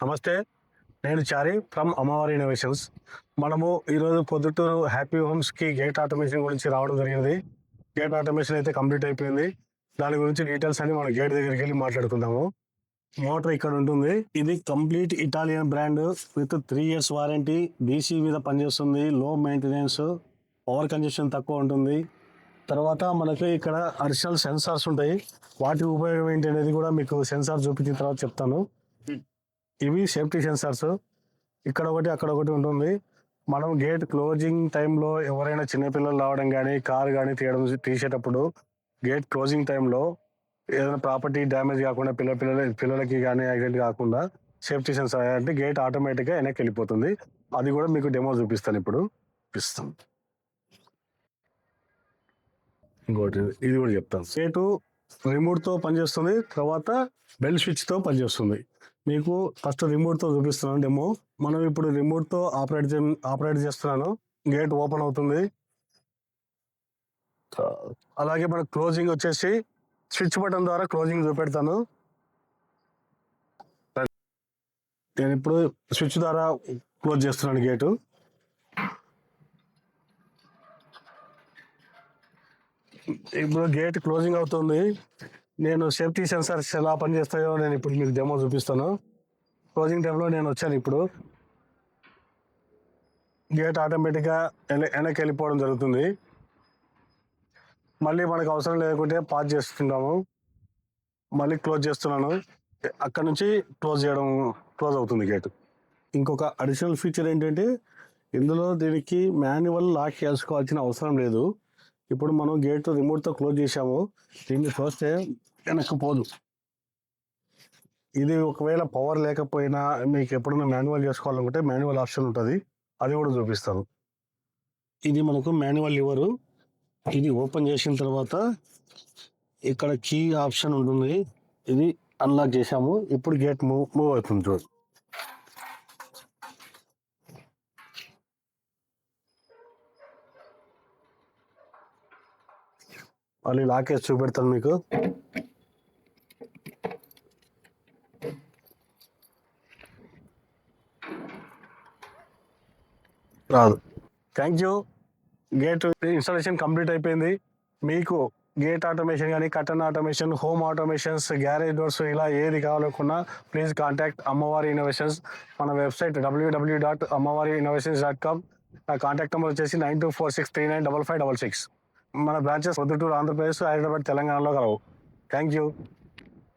నమస్తే. నేను చారి ఫ్రమ్ అమ్మవారి ఇన్నోవేషన్స్. మనము ఈరోజు పొద్దుటూరు హ్యాపీ హోమ్స్కి గేట్ ఆటోమేషన్ గురించి రావడం జరిగింది. గేట్ ఆటోమేషన్ అయితే కంప్లీట్ అయిపోయింది. దాని గురించి డీటెయిల్స్ అని మనం గేట్ దగ్గరికి వెళ్ళి మాట్లాడుకుందాము. మోటార్ ఇక్కడ ఉంటుంది. ఇది complete Italian brand with 3 years warranty. DC మీద పనిచేస్తుంది. లో మెయింటెనెన్స్, పవర్ కన్జప్షన్ తక్కువ ఉంటుంది. తర్వాత మనకి ఇక్కడ అడిషనల్ సెన్సార్స్ ఉంటాయి. వాటి ఉపయోగం ఏంటి అనేది కూడా మీకు సెన్సార్ చూపించిన తర్వాత చెప్తాను. ఇవి సేఫ్టీ సెన్సార్స్. ఇక్కడ ఒకటి అక్కడ ఒకటి ఉంటుంది. మనం గేట్ క్లోజింగ్ టైంలో ఎవరైనా చిన్నపిల్లలు రావడం కానీ కారు కానీ తీసేటప్పుడు గేట్ క్లోజింగ్ టైంలో ఏదైనా ప్రాపర్టీ డ్యామేజ్ కాకుండా పిల్లలకి కానీ యాక్సిడెంట్ కాకుండా సేఫ్టీ సెన్సార్ అంటే గేట్ ఆటోమేటిక్గా వెనక్కి వెళ్ళిపోతుంది. అది కూడా మీకు డెమో చూపిస్తాను ఇప్పుడు. ఇంకోటి ఇది కూడా చెప్తాను. గేటు రిమోట్తో పనిచేస్తుంది, తర్వాత బెల్ స్విచ్తో పనిచేస్తుంది. మీకు ఫస్ట్ రిమోట్తో చూపిస్తున్నాను డెమో. మనం ఇప్పుడు రిమోట్తో ఆపరేట్ చేస్తున్నాను. గేట్ ఓపెన్ అవుతుంది. అలాగే మన క్లోజింగ్ వచ్చేసి స్విచ్ బటన్ ద్వారా క్లోజింగ్ చూపెడతాను. నేను ఇప్పుడు స్విచ్ ద్వారా క్లోజ్ చేస్తున్నాను గేటు. ఇప్పుడు గేట్ క్లోజింగ్ అవుతుంది. నేను సేఫ్టీ సెన్సార్స్ ఎలా పనిచేస్తాయో నేను ఇప్పుడు మీకు డెమో చూపిస్తాను. క్లోజింగ్ టైంలో నేను వచ్చాను. ఇప్పుడు గేట్ ఆటోమేటిక్గా వెనక్కి వెళ్ళిపోవడం జరుగుతుంది. మళ్ళీ మనకు అవసరం లేకుంటే పాజ్ చేస్తున్నాము. మళ్ళీ క్లోజ్ చేస్తున్నాను. అక్కడ నుంచి క్లోజ్ అవుతుంది గేట్. ఇంకొక అడిషనల్ ఫీచర్ ఏంటంటే ఇందులో దీనికి మాన్యువల్ లాక్ చేసుకోవాల్సిన అవసరం లేదు. ఇప్పుడు మనం గేట్ రిమోట్తో క్లోజ్ చేసాము. దీన్ని చూస్తే వెనక్కి పోదు. ఇది ఒకవేళ పవర్ లేకపోయినా మీకు ఎప్పుడైనా మాన్యువల్ చేసుకోవాలనుకుంటే మాన్యువల్ ఆప్షన్ ఉంటుంది. అది కూడా చూపిస్తాను. ఇది మనకు మాన్యువల్ లివరు. ఇది ఓపెన్ చేసిన తర్వాత ఇక్కడ కీ ఆప్షన్ ఉంటుంది. ఇది అన్లాక్ చేసాము. ఇప్పుడు గేట్ మూవ్ అవుతుంది చూడు. మళ్ళీ లాక్ వేసి చూపెడతాను మీకు. రాదు. Thank you. Gate installation complete అయిపోయింది. మీకు గేట్ ఆటోమేషన్ కానీ curtain automation, home automations, garage doors ఇలా ఏది కావాలనుకున్నా ప్లీజ్ కాంటాక్ట్ అమ్మవారి ఇన్నోవేషన్స్. మన వెబ్సైట్ www.ammavariinnovations.com. నా కాంటాక్ట్ నెంబర్ వచ్చేసి 9246395566. మన బ్రాంచెస్ పొద్దుటూరు ఆంధ్రప్రదేశ్, హైదరాబాద్ తెలంగాణలో కలవు. Thank you.